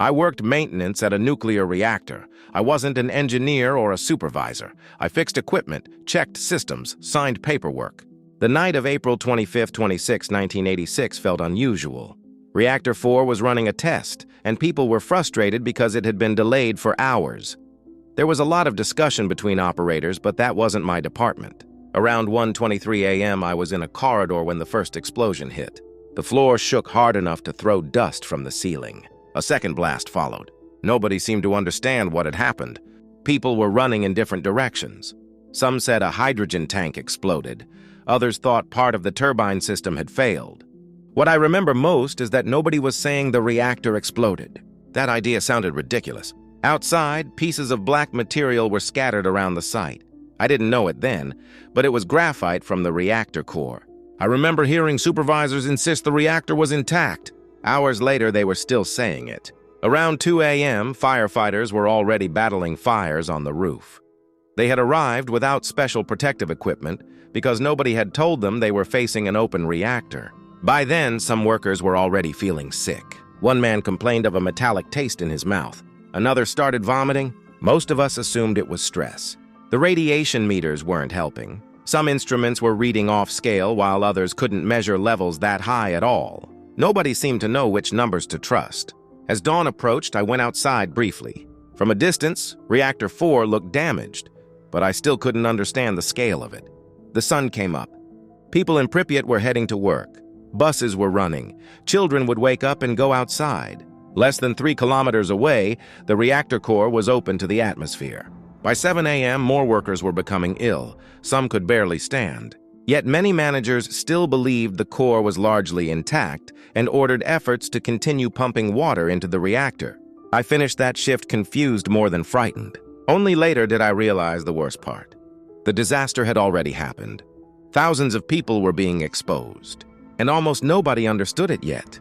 I worked maintenance at a nuclear reactor. I wasn't an engineer or a supervisor. I fixed equipment, checked systems, signed paperwork. The night of April 25, 26, 1986 felt unusual. Reactor 4 was running a test, and people were frustrated because it had been delayed for hours. There was a lot of discussion between operators, but that wasn't my department. Around 1:23 a.m., I was in a corridor when the first explosion hit. The floor shook hard enough to throw dust from the ceiling. A second blast followed. Nobody seemed to understand what had happened. People were running in different directions. Some said a hydrogen tank exploded. Others thought part of the turbine system had failed. What I remember most is that nobody was saying the reactor exploded. That idea sounded ridiculous. Outside, pieces of black material were scattered around the site. I didn't know it then, but it was graphite from the reactor core. I remember hearing supervisors insist the reactor was intact. Hours later, they were still saying it. Around 2 a.m., firefighters were already battling fires on the roof. They had arrived without special protective equipment because nobody had told them they were facing an open reactor. By then, some workers were already feeling sick. One man complained of a metallic taste in his mouth. Another started vomiting. Most of us assumed it was stress. The radiation meters weren't helping. Some instruments were reading off scale while others couldn't measure levels that high at all. Nobody seemed to know which numbers to trust. As dawn approached, I went outside briefly. From a distance, Reactor 4 looked damaged, but I still couldn't understand the scale of it. The sun came up. People in Pripyat were heading to work. Buses were running. Children would wake up and go outside. Less than 3 kilometers away, the reactor core was open to the atmosphere. By 7 a.m., more workers were becoming ill. Some could barely stand. Yet many managers still believed the core was largely intact and ordered efforts to continue pumping water into the reactor. I finished that shift confused more than frightened. Only later did I realize the worst part. The disaster had already happened. Thousands of people were being exposed, and almost nobody understood it yet.